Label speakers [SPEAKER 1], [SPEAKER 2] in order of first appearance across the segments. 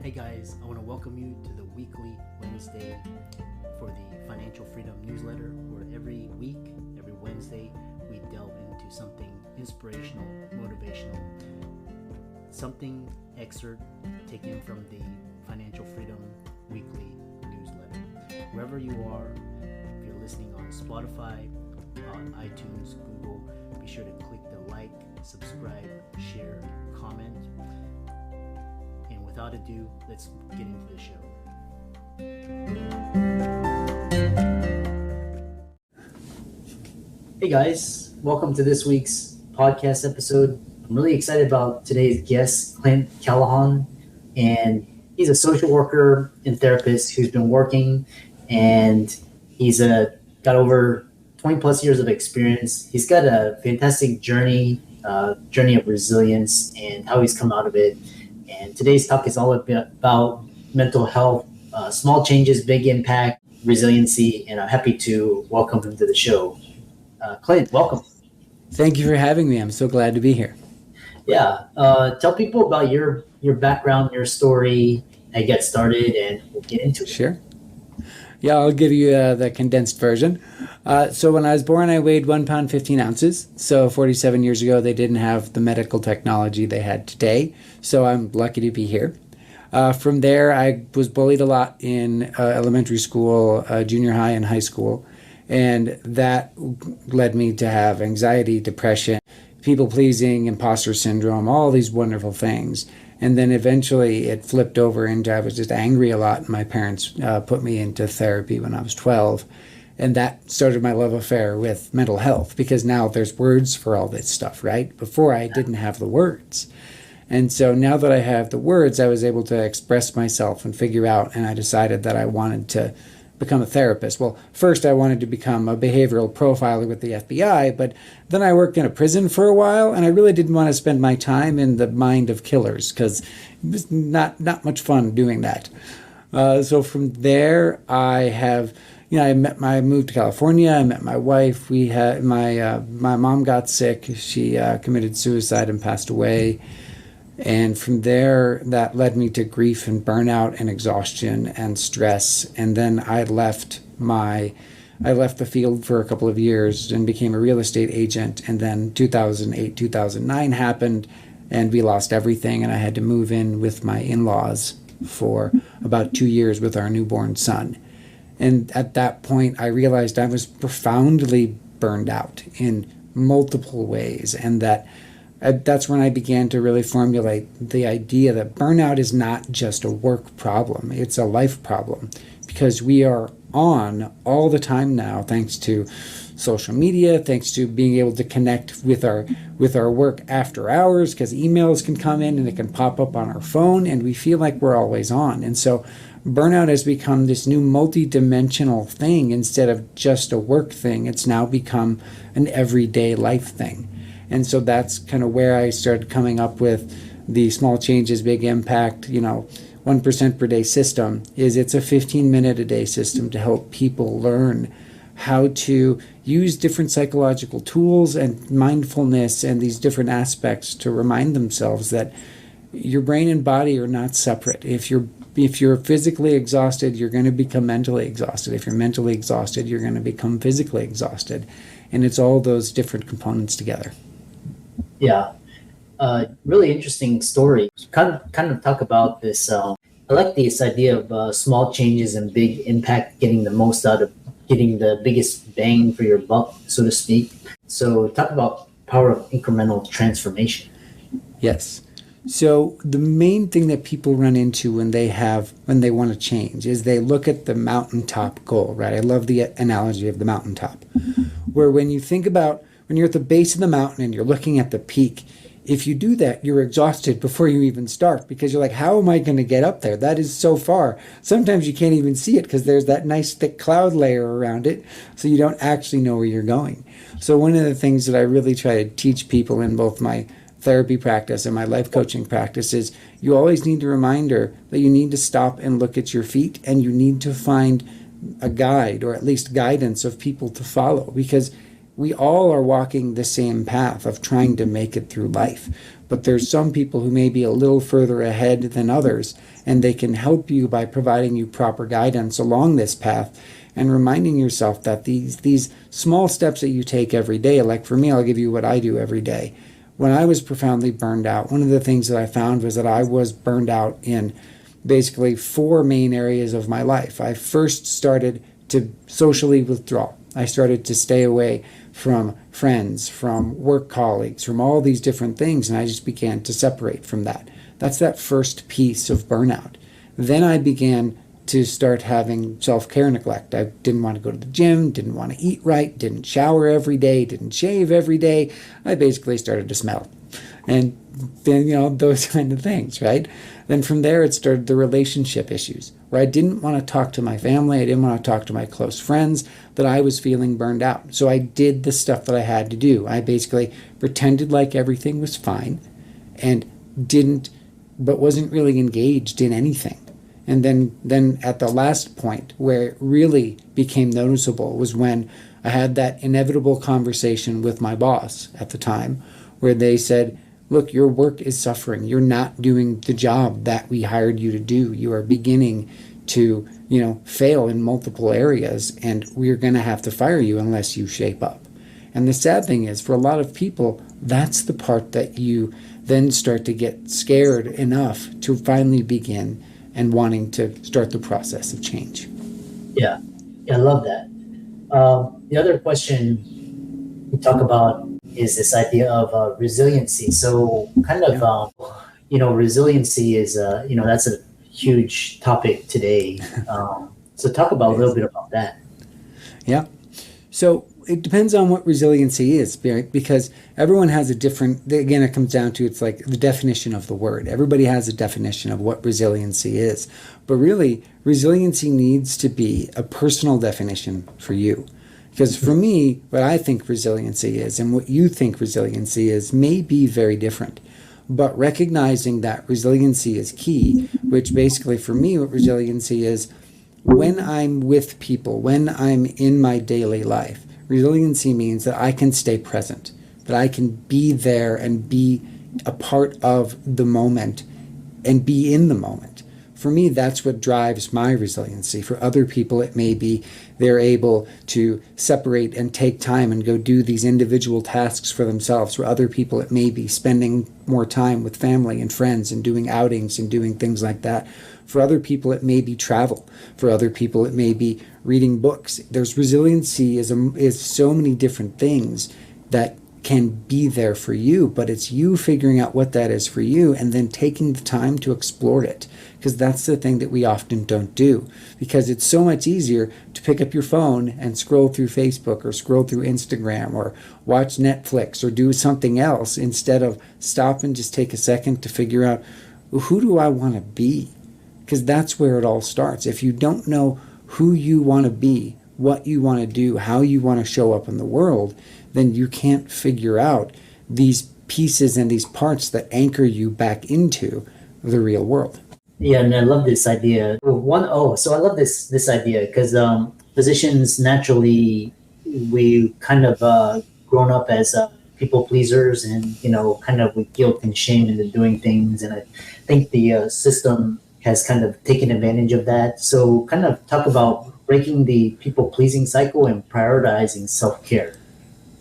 [SPEAKER 1] Hey guys, I want to welcome you to the weekly Wednesday for the Financial Freedom newsletter, where every week, every Wednesday, we delve into something inspirational, motivational, something excerpt taken from the Financial Freedom weekly newsletter. Wherever you are, if you're listening on Spotify, on iTunes, Google, be sure to click the like, subscribe, share, comment. And without ado, let's get into the show. Hey guys, welcome to this week's podcast episode. I'm really excited about today's guest, Clint Callahan, and he's a social worker and therapist who's been working, and he's got over 20 plus years of experience. He's got a fantastic journey of resilience and how he's come out of it. And today's talk is all about mental health, small changes, big impact, resiliency, and I'm happy to welcome him to the show. Clint, welcome.
[SPEAKER 2] Thank you for having me. I'm so glad to be here.
[SPEAKER 1] Yeah. Tell people about your background, your story, how you got started, and we'll get into it.
[SPEAKER 2] Sure. Yeah, I'll give you the condensed version. So when I was born, I weighed 1 pound, 15 ounces. So 47 years ago, they didn't have the medical technology they had today. So I'm lucky to be here. From there, I was bullied a lot in elementary school, junior high, and high school. And that led me to have anxiety, depression, people-pleasing, imposter syndrome, all these wonderful things. And then eventually it flipped over into I was just angry a lot. And my parents put me into therapy when I was 12. And that started my love affair with mental health, because now there's words for all this stuff, right? Before I didn't have the words. And so now that I have the words, I was able to express myself and figure out, and I decided that I wanted to become a therapist. Well, first I wanted to become a behavioral profiler with the FBI, but then I worked in a prison for a while, and I really didn't want to spend my time in the mind of killers, because it was not much fun doing that. So from there, I moved to California. I met my wife. We had my mom got sick. She committed suicide and passed away. And from there, that led me to grief and burnout and exhaustion and stress. And then I left the field for a couple of years and became a real estate agent. And then 2008, 2009 happened, and we lost everything. And I had to move in with my in-laws for about 2 years with our newborn son. And at that point, I realized I was profoundly burned out in multiple ways, and that's when I began to really formulate the idea that burnout is not just a work problem, it's a life problem, because we are on all the time now, thanks to social media, thanks to being able to connect with our work after hours, because emails can come in and it can pop up on our phone, and we feel like we're always on. And so burnout has become this new multi-dimensional thing. Instead of just a work thing, it's now become an everyday life thing. And so that's kind of where I started coming up with the small changes, big impact, 1% per day system. It's a 15-minute a day system to help people learn how to use different psychological tools and mindfulness and these different aspects to remind themselves that your brain and body are not separate. If you're physically exhausted, you're going to become mentally exhausted. If you're mentally exhausted, you're going to become physically exhausted. And it's all those different components together.
[SPEAKER 1] Yeah. Really interesting story. Kind of talk about this. I like this idea of small changes and big impact, getting the most out of, getting the biggest bang for your buck, so to speak. So talk about power of incremental transformation.
[SPEAKER 2] Yes. So the main thing that people run into when they want to change is they look at the mountaintop goal, right? I love the analogy of the mountaintop, where when you think about when you're at the base of the mountain and you're looking at the peak, if you do that, you're exhausted before you even start, because you're like, how am I going to get up there? That is so far. Sometimes you can't even see it because there's that nice thick cloud layer around it, so you don't actually know where you're going. So one of the things that I really try to teach people in both my therapy practice and my life coaching practice is you always need a reminder that you need to stop and look at your feet, and you need to find a guide, or at least guidance of people to follow, because we all are walking the same path of trying to make it through life. But there's some people who may be a little further ahead than others, and they can help you by providing you proper guidance along this path and reminding yourself that these small steps that you take every day, like for me, I'll give you what I do every day. When I was profoundly burned out, one of the things that I found was that I was burned out in basically 4 main areas of my life. I first started to socially withdraw. I started to stay away from friends, from work colleagues, from all these different things, and I just began to separate from that. That's that first piece of burnout. Then I began to start having self-care neglect. I didn't want to go to the gym, didn't want to eat right, didn't shower every day, didn't shave every day. I basically started to smell. And then, those kind of things, right? Then from there, it started the relationship issues, where I didn't want to talk to my family, I didn't want to talk to my close friends, that I was feeling burned out. So I did the stuff that I had to do. I basically pretended like everything was fine and but wasn't really engaged in anything. And then at the last point where it really became noticeable was when I had that inevitable conversation with my boss at the time, where they said, look, your work is suffering. You're not doing the job that we hired you to do. You are beginning to, fail in multiple areas, and we're going to have to fire you unless you shape up. And the sad thing is, for a lot of people, that's the part that you then start to get scared enough to finally begin and wanting to start the process of change.
[SPEAKER 1] Yeah, I love that. The other question we talk about is this idea of resiliency. So kind of, resiliency is, that's a huge topic today. So talk about a little bit about that.
[SPEAKER 2] Yeah. So it depends on what resiliency is, right? Because everyone has a different, again, it comes down to, it's like the definition of the word. Everybody has a definition of what resiliency is. But really, resiliency needs to be a personal definition for you. Because for me, what I think resiliency is and what you think resiliency is may be very different. But recognizing that resiliency is key, which basically for me, what resiliency is, when I'm with people, when I'm in my daily life, resiliency means that I can stay present, that I can be there and be a part of the moment and be in the moment. For me, that's what drives my resiliency. For other people, it may be they're able to separate and take time and go do these individual tasks for themselves. For other people, it may be spending more time with family and friends and doing outings and doing things like that. For other people, it may be travel. For other people, it may be reading books. There's resiliency is so many different things that can be there for you, but it's you figuring out what that is for you and then taking the time to explore it. Because that's the thing that we often don't do. Because it's so much easier to pick up your phone and scroll through Facebook or scroll through Instagram or watch Netflix or do something else instead of stop and just take a second to figure out, who do I want to be? Because that's where it all starts. If you don't know who you want to be, what you want to do, how you want to show up in the world, then you can't figure out these pieces and these parts that anchor you back into the real world.
[SPEAKER 1] Yeah, and I love this idea. So I love this idea because physicians naturally, we kind of grown up as people pleasers, and kind of with guilt and shame into doing things, and I think the system has kind of taken advantage of that. So kind of talk about breaking the people pleasing cycle and prioritizing self-care.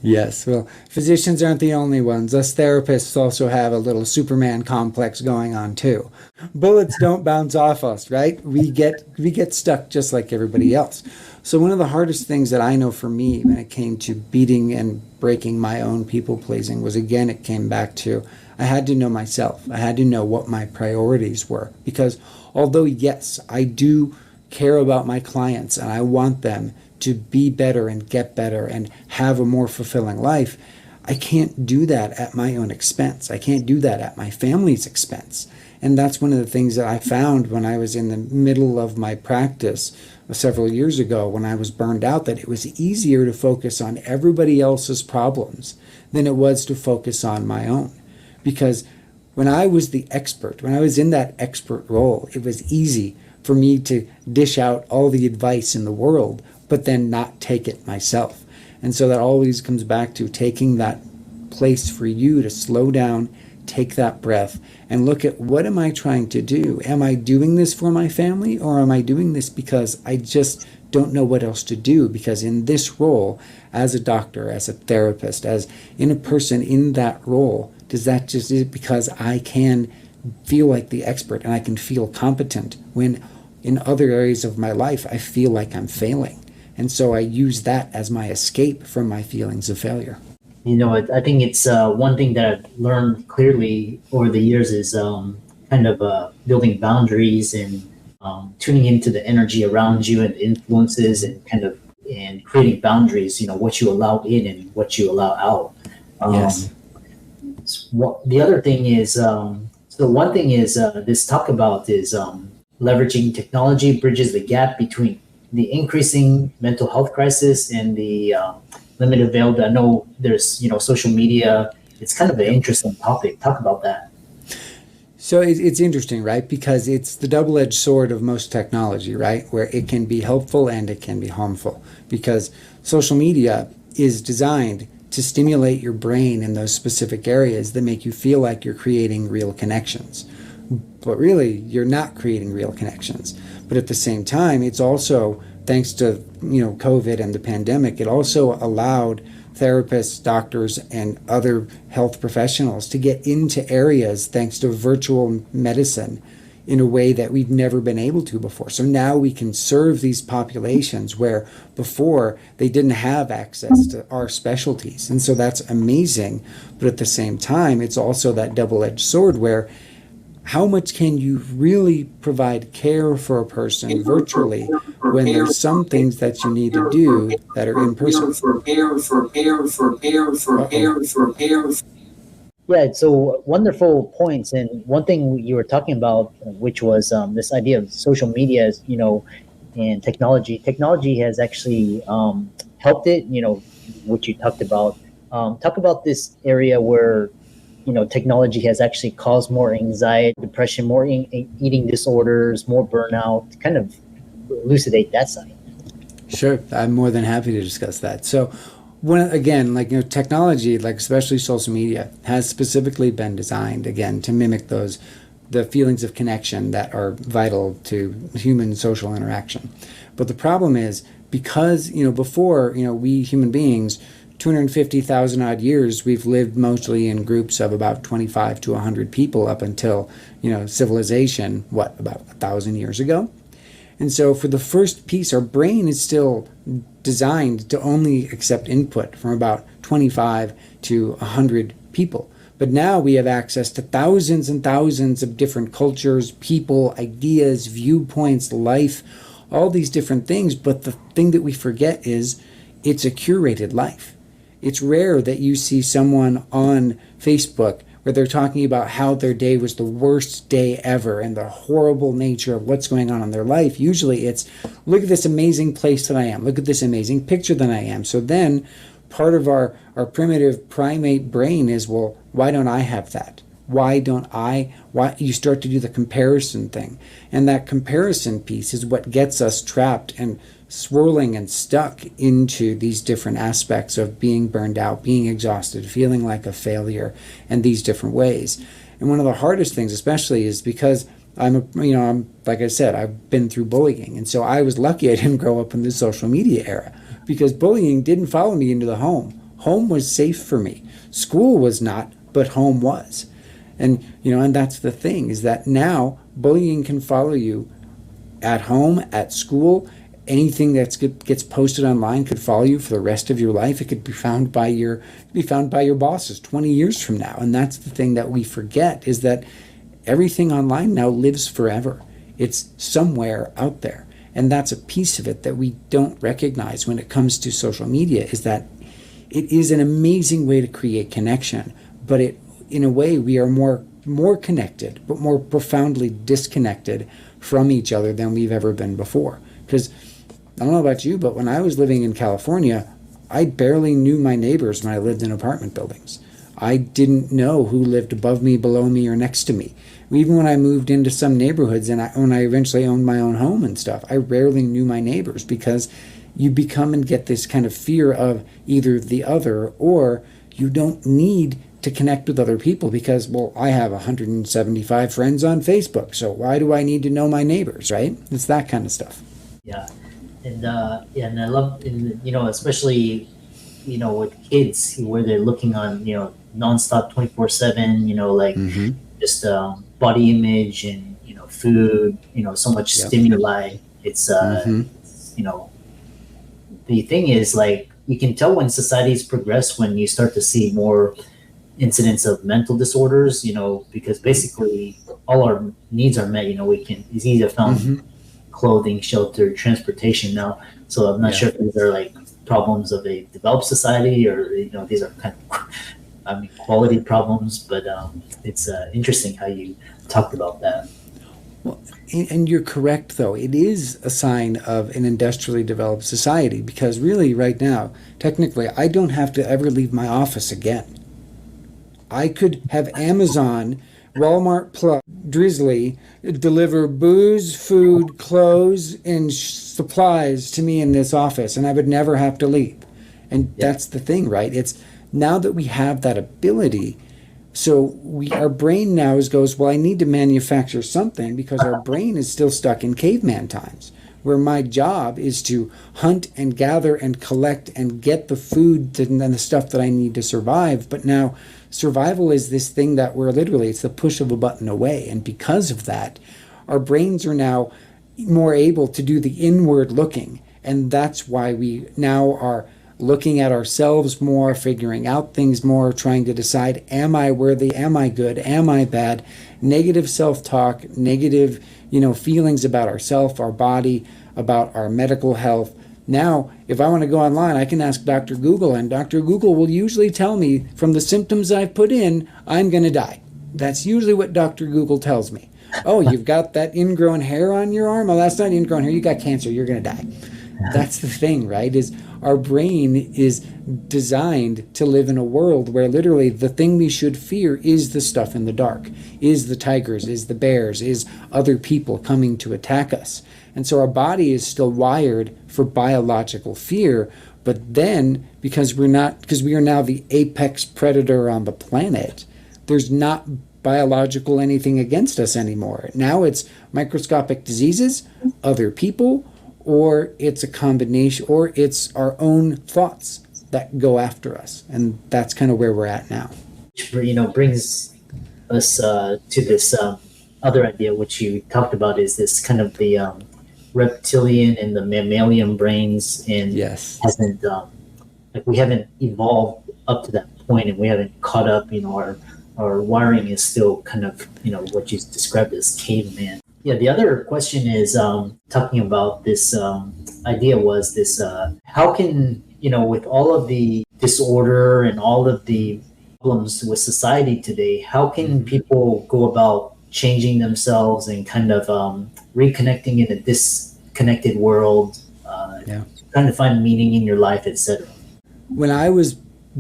[SPEAKER 2] Yes, well, physicians aren't the only ones. Us therapists also have a little Superman complex going on too. Bullets don't bounce off us, right? We get stuck just like everybody else. So one of the hardest things that I know for me when it came to beating and breaking my own people pleasing was, again, it came back to I had to know myself. I had to know what my priorities were. Because although, yes, I do care about my clients and I want them to be better and get better and have a more fulfilling life, I can't do that at my own expense. I can't do that at my family's expense. And that's one of the things that I found when I was in the middle of my practice several years ago when I was burned out, that it was easier to focus on everybody else's problems than it was to focus on my own. Because when I was the expert, when I was in that expert role, it was easy for me to dish out all the advice in the world, but then not take it myself. And so that always comes back to taking that place for you to slow down, take that breath, and look at, what am I trying to do? Am I doing this for my family, or am I doing this because I just don't know what else to do? Because in this role, as a doctor, as a therapist, as in a person in that role, is it because I can feel like the expert and I can feel competent, when in other areas of my life I feel like I'm failing? And so I use that as my escape from my feelings of failure.
[SPEAKER 1] I think it's one thing that I've learned clearly over the years is kind of building boundaries and tuning into the energy around you and influences, and and creating boundaries. What you allow in and what you allow out.
[SPEAKER 2] Yes.
[SPEAKER 1] The other thing is, so one thing is this talk about is leveraging technology bridges the gap between the increasing mental health crisis and the limited availability. I know there's social media. It's kind of an interesting topic. Talk about that.
[SPEAKER 2] So it's interesting, right? Because it's the double-edged sword of most technology, right? Where it can be helpful and it can be harmful. Because social media is designed to stimulate your brain in those specific areas that make you feel like you're creating real connections. But really, you're not creating real connections. But at the same time, it's also, thanks to COVID and the pandemic, it also allowed therapists, doctors, and other health professionals to get into areas, thanks to virtual medicine, in a way that we've never been able to before. So now we can serve these populations where before they didn't have access to our specialties. And so that's amazing. But at the same time, it's also that double-edged sword where, how much can you really provide care for a person virtually when there's some things that you need to do that are in person?
[SPEAKER 1] Yeah, so wonderful points. And one thing you were talking about, which was this idea of social media, and technology. Technology has actually helped it, what you talked about. Talk about this area where technology has actually caused more anxiety, depression, more eating disorders, more burnout. Kind of elucidate that side.
[SPEAKER 2] Sure, I'm more than happy to discuss that. So, technology, like especially social media, has specifically been designed again to mimic the feelings of connection that are vital to human social interaction. But the problem is, because before we human beings, 250,000 odd years, we've lived mostly in groups of about 25 to 100 people up until civilization, about 1,000 years ago. And so for the first piece, our brain is still designed to only accept input from about 25 to 100 people. But now we have access to thousands and thousands of different cultures, people, ideas, viewpoints, life, all these different things. But the thing that we forget is it's a curated life. It's rare that you see someone on Facebook where they're talking about how their day was the worst day ever and the horrible nature of what's going on in their life. Usually it's, look at this amazing place that I am. Look at this amazing picture that I am. So then part of our primitive primate brain is, well, why don't I have that? Why you start to do the comparison thing. And that comparison piece is what gets us trapped and swirling and stuck into these different aspects of being burned out, being exhausted, feeling like a failure, and these different ways. And one of the hardest things especially is because I'm like I said, I've been through bullying. And so I was lucky I didn't grow up in the social media era, because bullying didn't follow me into the home. Home was safe for me. School was not, but home was. And and that's the thing, is that now bullying can follow you at home, at school. Anything that gets posted online could follow you for the rest of your life. It could be found by your bosses 20 years from now. And that's the thing that we forget, is that everything online now lives forever. It's somewhere out there. And that's a piece of it that we don't recognize when it comes to social media, is that it is an amazing way to create connection, but in a way we are more connected, but more profoundly disconnected from each other than we've ever been before. Because I don't know about you, but when I was living in California, I barely knew my neighbors when I lived in apartment buildings. I didn't know who lived above me, below me, or next to me. Even when I moved into some neighborhoods and when I eventually owned my own home and stuff, I rarely knew my neighbors, because you become and get this kind of fear of either the other, or you don't need to connect with other people because, well, I have 175 friends on Facebook, so why do I need to know my neighbors, right? It's that kind of stuff.
[SPEAKER 1] Yeah. And I love, especially, with kids where they're looking on, nonstop 24/7, like just body image and, food, so much stimuli. It's, the thing is, like, you can tell when societies progress when you start to see more incidents of mental disorders, because basically all our needs are met. It's easy to find clothing, shelter, transportation now. So I'm not sure if these are like problems of a developed society or, these are kind of, quality problems, but it's interesting how you talked about that.
[SPEAKER 2] Well, and you're correct, though. It is a sign of an industrially developed society because really right now, technically, I don't have to ever leave my office again. I could have Amazon, Walmart Plus, Drizzly deliver booze, food, clothes, and supplies to me in this office, and I would never have to leave. And that's the thing, right? It's now that we have that ability, so our brain now goes, well, I need to manufacture something because our brain is still stuck in caveman times, where my job is to hunt and gather and collect and get the food and the stuff that I need to survive. But now survival is this thing that we're literally, it's the push of a button away. And because of that, our brains are now more able to do the inward looking. And that's why we now are looking at ourselves more, figuring out things more, trying to decide, am I worthy? Am I good? Am I bad? Negative self-talk, negative, feelings about ourselves, our body, about our medical health. Now, if I want to go online, I can ask Dr. Google, and Dr. Google will usually tell me from the symptoms I've put in, I'm going to die. That's usually what Dr. Google tells me. Oh, you've got that ingrown hair on your arm? Oh, that's not ingrown hair. You got cancer. You're going to die. That's the thing, right? Is our brain is designed to live in a world where literally the thing we should fear is the stuff in the dark, is the tigers, is the bears, is other people coming to attack us. And so our body is still wired for biological fear, but then because we are now the apex predator on the planet, there's not biological anything against us anymore. Now it's microscopic diseases, other people, or it's a combination, or it's our own thoughts that go after us. And that's kind of where we're at now.
[SPEAKER 1] Which, brings us to this other idea, which you talked about, is this kind of the reptilian and the mammalian brains, and hasn't, we haven't evolved up to that point, and we haven't caught up. Our wiring is still kind of, what you described as caveman. Yeah, the other question is talking about this idea was this, how can, with all of the disorder and all of the problems with society today, how can people go about changing themselves and kind of reconnecting in a disconnected world, trying to find meaning in your life, etc.?
[SPEAKER 2] When I was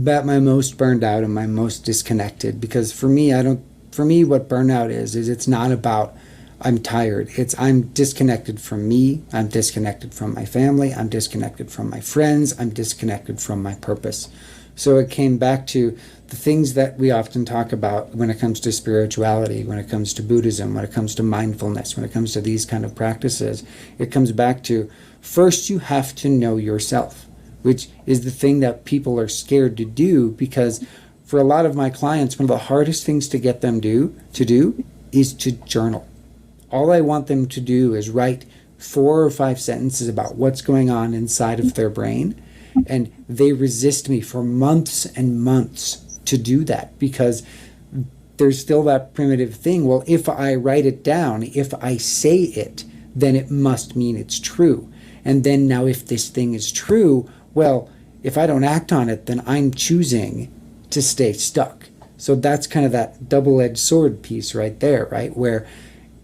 [SPEAKER 2] at my most burned out and my most disconnected, because for me, what burnout is it's not about I'm tired. I'm disconnected from me. I'm disconnected from my family. I'm disconnected from my friends. I'm disconnected from my purpose. So it came back to the things that we often talk about when it comes to spirituality, when it comes to Buddhism, when it comes to mindfulness, when it comes to these kind of practices. It comes back to first you have to know yourself, which is the thing that people are scared to do, because for a lot of my clients, one of the hardest things to get them to do is to journal. All I want them to do is write 4 or 5 sentences about what's going on inside of their brain. And they resist me for months and months to do that, because there's still that primitive thing. Well, if I write it down, if I say it, then it must mean it's true. And then now if this thing is true, well, if I don't act on it, then I'm choosing to stay stuck. So that's kind of that double-edged sword piece right there, right? Where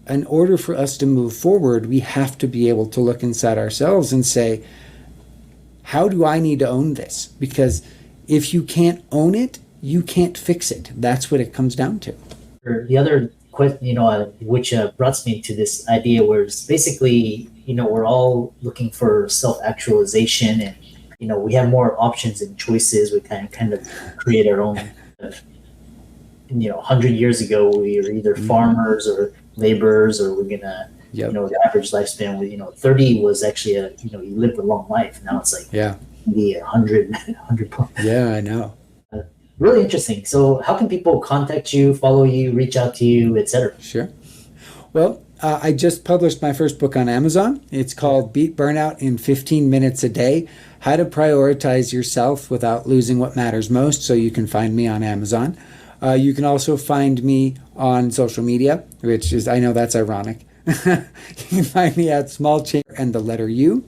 [SPEAKER 2] in order for us to move forward, we have to be able to look inside ourselves and say, how do I need to own this? Because if you can't own it, you can't fix it. That's what it comes down to.
[SPEAKER 1] The other question, which brought me to this idea, where it's basically, we're all looking for self-actualization, and we have more options and choices. We kind of create our own. 100 years ago, we were either farmers or laborers, or we're gonna, the average lifespan was, 30 was actually you lived a long life. Now it's like maybe 100, 100 plus.
[SPEAKER 2] Yeah, I know.
[SPEAKER 1] Really interesting. So how can people contact you, follow you, reach out to you, etc.?
[SPEAKER 2] Sure. Well, I just published my first book on Amazon. It's called Beat Burnout in 15 Minutes a Day, How to Prioritize Yourself Without Losing What Matters Most. So you can find me on Amazon. You can also find me on social media, which is, I know that's ironic. You can find me at small change and the letter U,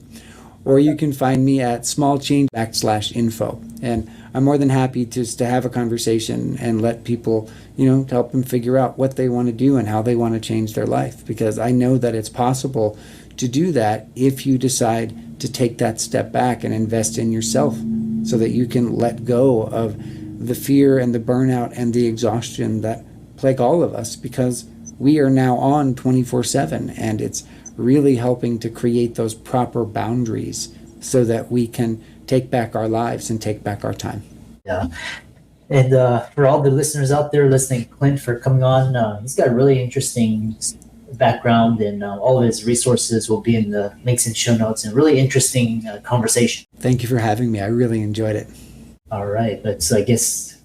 [SPEAKER 2] or you can find me at smallchange /info. And I'm more than happy just to have a conversation and let people, to help them figure out what they want to do and how they want to change their life. Because I know that it's possible to do that if you decide to take that step back and invest in yourself so that you can let go of the fear and the burnout and the exhaustion that plague all of us, because we are now on 24/7, and it's really helping to create those proper boundaries so that we can take back our lives and take back our time.
[SPEAKER 1] Yeah. And for all the listeners out there listening, Clint, for coming on. He's got a really interesting background, and all of his resources will be in the links and show notes, and really interesting conversation.
[SPEAKER 2] Thank you for having me. I really enjoyed it.
[SPEAKER 1] All right. But so I guess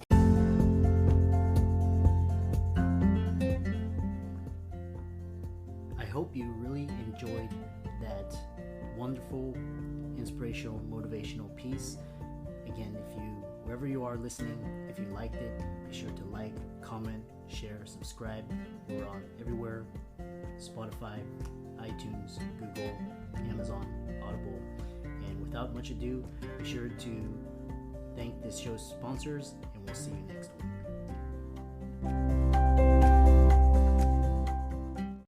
[SPEAKER 1] I hope you really enjoyed that wonderful, inspirational, motivational piece. Again, wherever you are listening, if you liked it, be sure to like, comment, share, subscribe. We're on everywhere: Spotify, iTunes, Google, Amazon, Audible. And without much ado, be sure to thank this show's sponsors, and we'll see you next one.